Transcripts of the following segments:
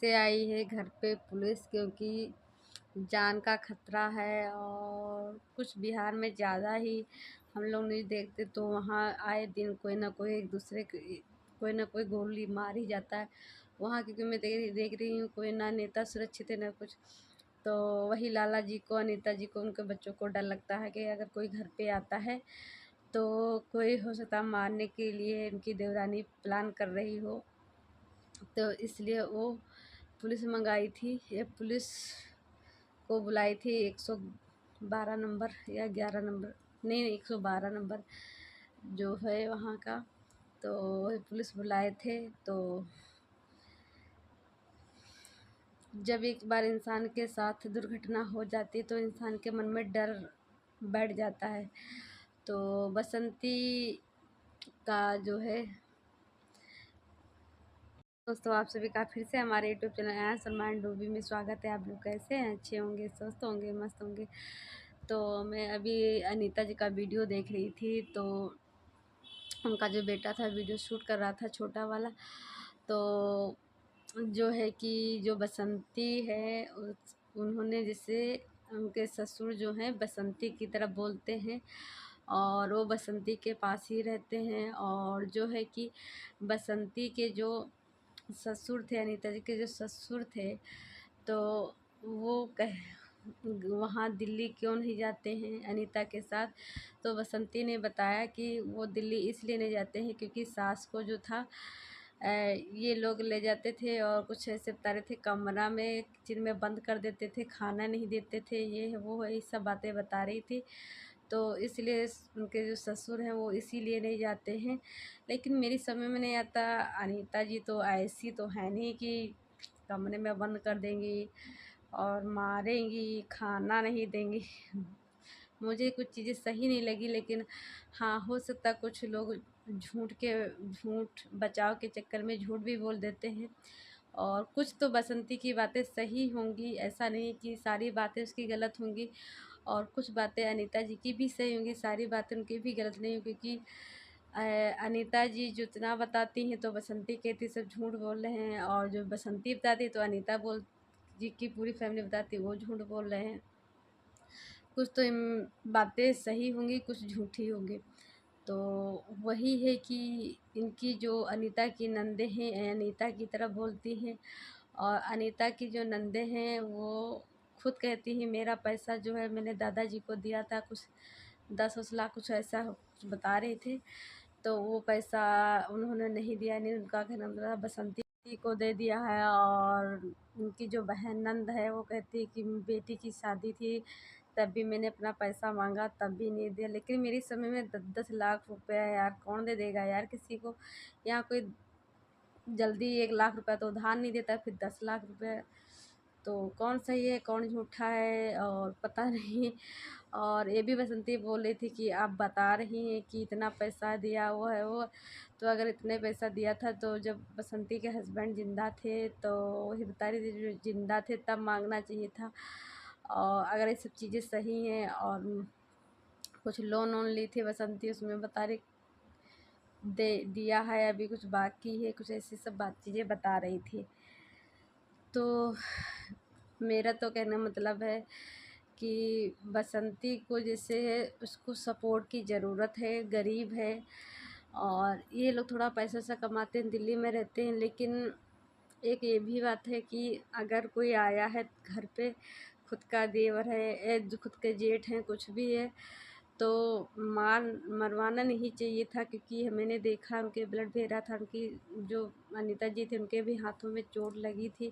से आई है घर पे पुलिस, क्योंकि जान का खतरा है और कुछ बिहार में ज़्यादा ही हम लोग नहीं देखते, तो वहाँ आए दिन कोई ना कोई एक दूसरे कोई ना कोई गोली मार ही जाता है वहाँ, क्योंकि मैं देख रही हूँ कोई ना नेता सुरक्षित है ना कुछ। तो वही लाला जी को, अनीता जी को, उनके बच्चों को डर लगता है कि अगर कोई घर पे आता है तो कोई हो सकता है मारने के लिए उनकी देवरानी प्लान कर रही हो, तो इसलिए वो पुलिस मंगाई थी। ये पुलिस को बुलाई थी 112 नंबर या 11 नंबर, नहीं 112 नंबर जो है वहाँ का, तो वही पुलिस बुलाए थे। तो जब एक बार इंसान के साथ दुर्घटना हो जाती है तो इंसान के मन में डर बैठ जाता है। तो बसंती का जो है दोस्तों, आप सभी का फिर से हमारे यूट्यूब चैनल एंड सलमान डूबी में स्वागत है। आप लोग कैसे हैं? अच्छे होंगे, स्वस्थ होंगे, मस्त होंगे। तो मैं अभी अनीता जी का वीडियो देख रही थी, तो उनका जो बेटा था वीडियो शूट कर रहा था छोटा वाला। तो जो है कि जो बसंती है उन्होंने जैसे उनके ससुर जो हैं बसंती की तरफ बोलते हैं और वो बसंती के पास ही रहते हैं। और जो है कि बसंती के जो ससुर थे, अनीता जी के जो ससुर थे, तो वो कह वहाँ दिल्ली क्यों नहीं जाते हैं अनीता के साथ। तो बसंती ने बताया कि वो दिल्ली इसलिए नहीं जाते हैं क्योंकि सास को जो था ये लोग ले जाते थे और कुछ ऐसे बता रहे थे, कमरा में किचन में बंद कर देते थे, खाना नहीं देते थे, ये है वो है, ये सब बातें बता रही थी। तो इसलिए उनके जो ससुर हैं वो इसीलिए नहीं जाते हैं। लेकिन मेरी समझ में नहीं आता, अनीता जी तो ऐसी तो है नहीं कि कमरे में बंद कर देंगी और मारेंगी, खाना नहीं देंगी। मुझे कुछ चीज़ें सही नहीं लगी, लेकिन हाँ, हो सकता कुछ लोग झूठ बचाव के चक्कर में झूठ भी बोल देते हैं और कुछ तो बसंती की बातें सही होंगी, ऐसा नहीं कि सारी बातें उसकी गलत होंगी, और कुछ बातें अनीता जी की भी सही होंगी, सारी बातें उनकी भी गलत नहीं होंगी, क्योंकि अनीता जी जितना बताती हैं तो बसंती कहती सब झूठ बोल रहे हैं, और जो बसंती बताती तो अनीता बोल जी की पूरी फैमिली बताती वो झूठ बोल रहे हैं। कुछ तो बातें सही होंगी, कुछ झूठी होंगी। तो वही है कि इनकी जो अनीता की नंदे हैं अनीता की तरफ बोलती हैं, और अनीता की जो नंदे हैं वो खुद कहती हैं मेरा पैसा जो है मैंने दादाजी को दिया था, कुछ 10-10 लाख कुछ ऐसा कुछ बता रहे थे। तो वो पैसा उन्होंने नहीं दिया, नहीं, उनका कहना मतलब बसंती को दे दिया है। और उनकी जो बहन नंद है वो कहती है कि बेटी की शादी थी तब भी मैंने अपना पैसा मांगा तब भी नहीं दिया। लेकिन मेरी समझ में 10-10 लाख रुपया यार कौन दे देगा यार किसी को। यहाँ कोई जल्दी 1 लाख रुपया तो उधार नहीं देता, फिर 10 लाख रुपये तो कौन सही है कौन झूठा है और पता नहीं। और ये भी बसंती बोल रही थी कि आप बता रही हैं कि इतना पैसा दिया वो है वो, तो अगर इतने पैसा दिया था तो जब बसंती के हस्बैंड ज़िंदा थे तो वही बता रही थी जो ज़िंदा थे तब मांगना चाहिए था। और अगर ये सब चीज़ें सही हैं और कुछ लोन वोन ली थी बसंती, उसमें बता रही दे दिया है, अभी कुछ बाकी है, कुछ ऐसी सब बात चीज़ें बता रही थी। तो मेरा तो कहना मतलब है कि बसंती को जैसे है उसको सपोर्ट की ज़रूरत है, गरीब है और ये लोग थोड़ा पैसा सा कमाते हैं, दिल्ली में रहते हैं। लेकिन एक ये भी बात है कि अगर कोई आया है घर पे, खुद का देवर है जो खुद के जेठ हैं कुछ भी है, तो मरवाना नहीं चाहिए था, क्योंकि मैंने देखा उनके ब्लड बह रहा था, उनकी जो अनीता जी थे उनके भी हाथों में चोट लगी थी।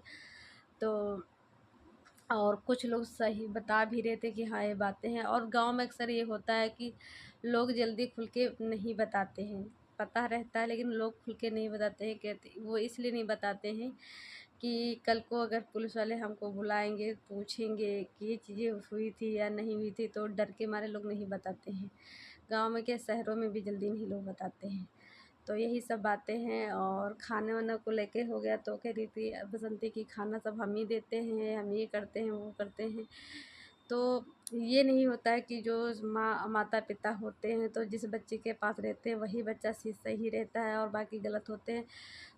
तो और कुछ लोग सही बता भी रहे थे कि हाँ ये बातें हैं, और गांव में अक्सर ये होता है कि लोग जल्दी खुल के नहीं बताते हैं, पता रहता है लेकिन लोग खुल के नहीं बताते हैं। कहते वो इसलिए नहीं बताते हैं कि कल को अगर पुलिस वाले हमको बुलाएंगे पूछेंगे कि ये चीज़ें हुई थी या नहीं हुई थी, तो डर के मारे लोग नहीं बताते हैं। गांव में क्या, शहरों में भी जल्दी नहीं लोग बताते हैं। तो यही सब बातें हैं। और खाने वाने को लेके हो गया तो कह रही थी बसंती की खाना सब हम ही देते हैं, हम ये करते हैं वो करते हैं। तो ये नहीं होता है कि जो माता पिता होते हैं तो जिस बच्चे के पास रहते हैं वही बच्चा सही रहता है और बाकी गलत होते हैं,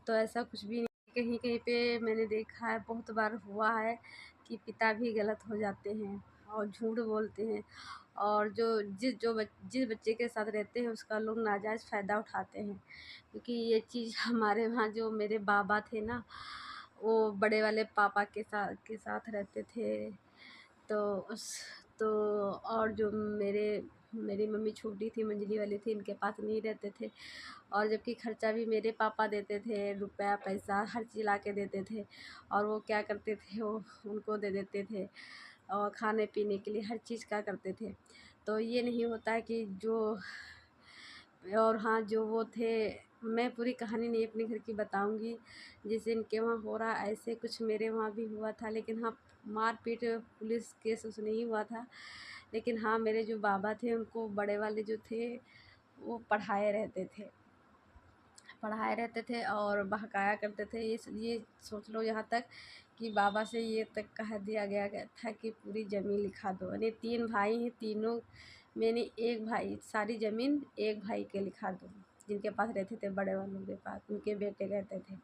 तो ऐसा कुछ भी नहीं। कहीं कहीं पे मैंने देखा है, बहुत बार हुआ है कि पिता भी गलत हो जाते हैं और झूठ बोलते हैं, और जिस बच्चे के साथ रहते हैं उसका लोग नाजायज़ फ़ायदा उठाते हैं। क्योंकि ये चीज़ हमारे वहाँ जो मेरे बाबा थे ना, वो बड़े वाले पापा के साथ रहते थे। तो उस तो और जो मेरी मम्मी छोटी थी, मंझली वाली थी, इनके पास नहीं रहते थे, और जबकि खर्चा भी मेरे पापा देते थे, रुपया पैसा हर चीज़ ला के देते थे। और वो क्या करते थे, वो उनको दे देते थे और खाने पीने के लिए हर चीज़ क्या करते थे। तो ये नहीं होता है कि जो और हाँ, जो वो थे, मैं पूरी कहानी नहीं अपने घर की बताऊँगी, जैसे इनके वहाँ हो रहा ऐसे कुछ मेरे वहाँ भी हुआ था। लेकिन हाँ, मार-पीट पुलिस केस उस नहीं हुआ था। लेकिन हाँ, मेरे जो बाबा थे उनको बड़े वाले जो थे वो पढ़ाए रहते थे और बहकाया करते थे। ये सोच लो यहाँ तक कि बाबा से ये तक कह दिया गया था कि पूरी ज़मीन लिखा दो। यानी 3 भाई हैं, तीनों में ने एक भाई सारी ज़मीन एक भाई के लिखा दो, जिनके पास रहते थे बड़े वालों के पास, उनके बेटे रहते थे।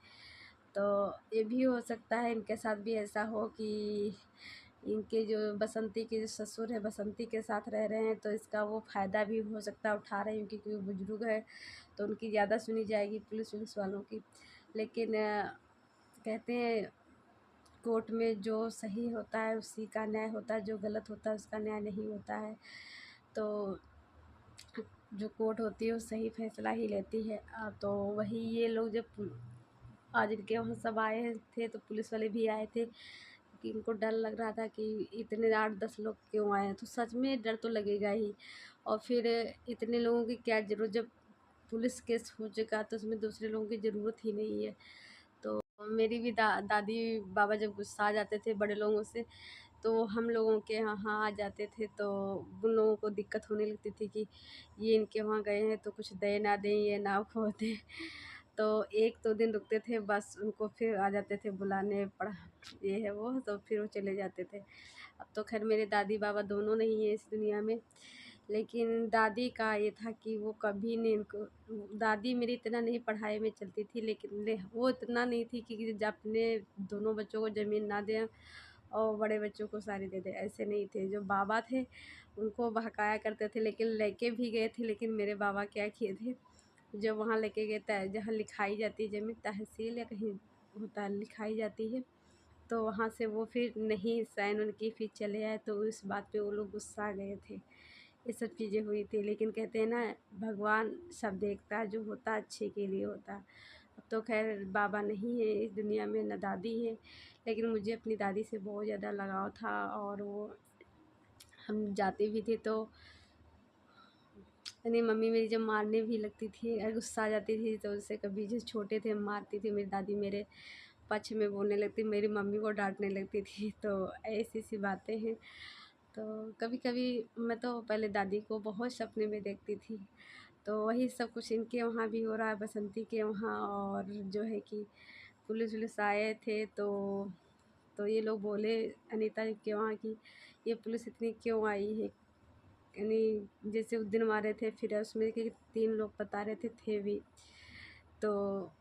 तो ये भी हो सकता है इनके साथ भी ऐसा हो कि इनके जो बसंती के जो ससुर है, बसंती के साथ रह रहे हैं, तो इसका वो फ़ायदा भी हो सकता है उठा रहे हैं, क्योंकि वो बुज़ुर्ग है तो उनकी ज़्यादा सुनी जाएगी पुलिस वुलिस वालों की। लेकिन कहते हैं कोर्ट में जो सही होता है उसी का न्याय होता है, जो गलत होता है उसका न्याय नहीं होता है। तो जो कोर्ट होती है वो सही फैसला ही लेती है। तो वही ये लोग जब आज इनके वहाँ सब आए थे तो पुलिस वाले भी आए थे, कि इनको डर लग रहा था कि इतने 8-10 लोग क्यों आए हैं। तो सच में डर तो लगेगा ही। और फिर इतने लोगों की क्या ज़रूरत, जब पुलिस केस हो चुका तो उसमें दूसरे लोगों की ज़रूरत ही नहीं है। तो मेरी भी दादी बाबा जब गुस्सा आ जाते थे बड़े लोगों से, तो हम लोगों के यहाँ आ जाते थे, तो उन लोगों को दिक्कत होने लगती थी कि ये इनके वहाँ गए हैं तो कुछ दे ना दें, ये ना वो दें। तो 1-2 दिन रुकते थे, बस उनको फिर आ जाते थे बुलाने, पढ़ा ये है वो, तो फिर वो चले जाते थे। अब तो खैर मेरे दादी बाबा दोनों नहीं हैं इस दुनिया में। लेकिन दादी का ये था कि वो कभी नहीं इनको दादी मेरी इतना नहीं पढ़ाई में चलती थी, लेकिन वो इतना नहीं थी कि जब अपने दोनों बच्चों को ज़मीन ना दें और बड़े बच्चों को सारी दे दें, ऐसे नहीं थे। जो बाबा थे उनको बहकाया करते थे, लेकिन लेके भी गए थे। लेकिन मेरे बाबा क्या किए थे, जब वहाँ लेके गए जहाँ लिखाई जाती है ज़मीन, तहसील या कहीं होता है लिखाई जाती है, तो वहाँ से वो फिर नहीं साइन उनकी, फिर चले आए। तो इस बात पे वो लोग गुस्सा गए थे। ये सब चीज़ें हुई थी। लेकिन कहते हैं ना, भगवान सब देखता है, जो होता है अच्छे के लिए होता है। अब तो खैर बाबा नहीं है इस दुनिया में, ना दादी है। लेकिन मुझे अपनी दादी से बहुत ज़्यादा लगाव था, और वो हम जाते भी थे तो यानी मम्मी मेरी जब मारने भी लगती थी, गुस्सा आ जाती थी, तो उससे कभी जो छोटे थे मारती थी, मेरी दादी मेरे पक्ष में बोलने लगती, मेरी मम्मी को डांटने लगती थी। तो ऐसी सी बातें हैं। तो कभी कभी मैं तो पहले दादी को बहुत सपने में देखती थी। तो वही सब कुछ इनके वहाँ भी हो रहा है, बसंती के वहाँ। और जो है कि पुलिस वुलिस आए थे, तो ये लोग बोले अनीता जी के वहाँ की ये पुलिस इतनी क्यों आई है। यानी जैसे उस दिन मारे थे, फिर उसमें कि 3 लोग बता रहे थे भी। तो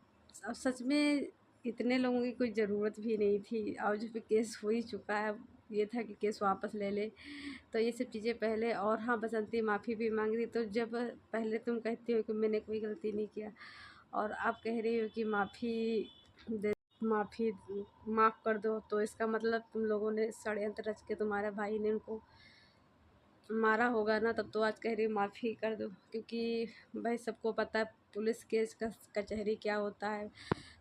अब सच में इतने लोगों की कोई ज़रूरत भी नहीं थी, और जो भी केस हो ही चुका है, ये था कि केस वापस ले ले। तो ये सब चीज़ें पहले। और हाँ, बसंती माफ़ी भी मांग रही। तो जब पहले तुम कहती हो कि मैंने कोई गलती नहीं किया, और आप कह रही हो कि माफ़ी माफ़ कर दो, तो इसका मतलब तुम लोगों ने षड्यंत्र रच के तुम्हारे भाई ने उनको मारा होगा ना, तब तो आज कह रही माफ़ी कर दो। क्योंकि भाई सबको पता है पुलिस केस का कचहरी क्या होता है।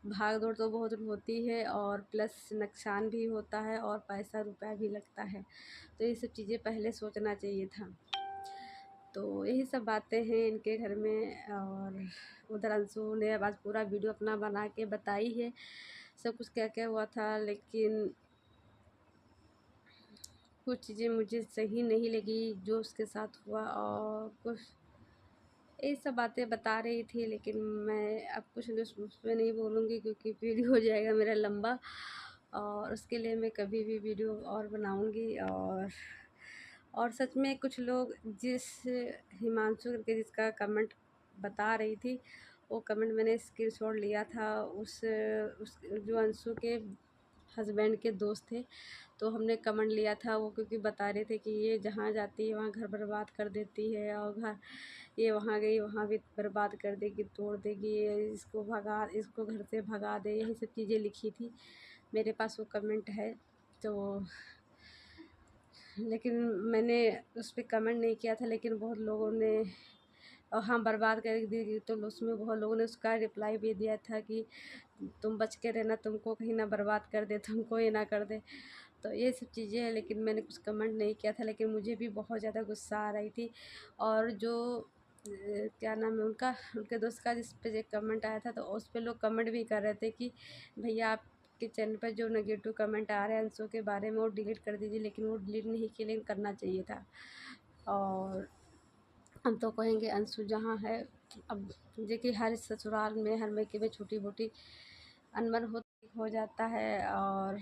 भाग दौड़ तो बहुत होती है, और प्लस नुकसान भी होता है, और पैसा रुपया भी लगता है। तो ये सब चीज़ें पहले सोचना चाहिए था। तो यही सब बातें हैं इनके घर में। और उधर अंशु ने आज पूरा वीडियो अपना बना के बताई है सब कुछ क्या क्या हुआ था। लेकिन कुछ चीज़ें मुझे सही नहीं लगी जो उसके साथ हुआ, और कुछ ये सब बातें बता रही थी। लेकिन मैं अब कुछ उसमें नहीं बोलूँगी, क्योंकि वीडियो हो जाएगा मेरा लंबा, और उसके लिए मैं कभी भी वीडियो और बनाऊँगी। और सच में कुछ लोग जिस हिमांशु करके जिसका कमेंट बता रही थी, वो कमेंट मैंने स्क्रीनशॉट लिया था। उस जो अंशु के हस्बैंड के दोस्त थे, तो हमने कमेंट लिया था वो, क्योंकि बता रहे थे कि ये जहाँ जाती है वहाँ घर बर्बाद कर देती है, और घर ये वहाँ गई वहाँ भी बर्बाद कर देगी, तोड़ देगी, इसको घर से भगा दे, यही सब चीज़ें लिखी थी। मेरे पास वो कमेंट है। तो लेकिन मैंने उस पर कमेंट नहीं किया था, लेकिन बहुत लोगों ने, और हाँ, बर्बाद कर दी, तो उसमें बहुत लोगों ने उसका रिप्लाई भी दिया था कि तुम बच के रहना, तुमको कहीं ना बर्बाद कर दे, तुमको ये ना कर दे। तो ये सब चीज़ें हैं, लेकिन मैंने कुछ कमेंट नहीं किया था, लेकिन मुझे भी बहुत ज़्यादा गुस्सा आ रही थी। और जो क्या नाम है उनका, उनके दोस्त का जिस पे कमेंट आया था, तो उस पर लोग कमेंट भी कर रहे थे कि भैया आपके चैनल पर जो नेगेटिव कमेंट आ रहे हैं अंशों के बारे में, वो डिलीट कर दीजिए। लेकिन वो डिलीट नहीं किए, लेकिन करना चाहिए था। और हम तो कहेंगे अंशु जहाँ है, अब देखिए हर ससुराल में, हर मायके में छोटी मोटी अनबन हो जाता है। और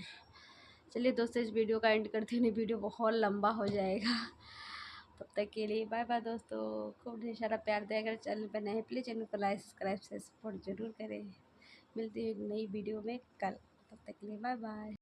चलिए दोस्तों, इस वीडियो का एंड करते हैं, नहीं वीडियो बहुत लंबा हो जाएगा। तब तक के लिए बाय बाय दोस्तों, खूब ढेर सारा प्यार दें। अगर चैनल पर नए हैं प्लीज़ चैनल को लाइक सब्सक्राइब से सपोर्ट जरूर करें। मिलती है एक नई वीडियो में कल, तब तक के लिए बाय बाय।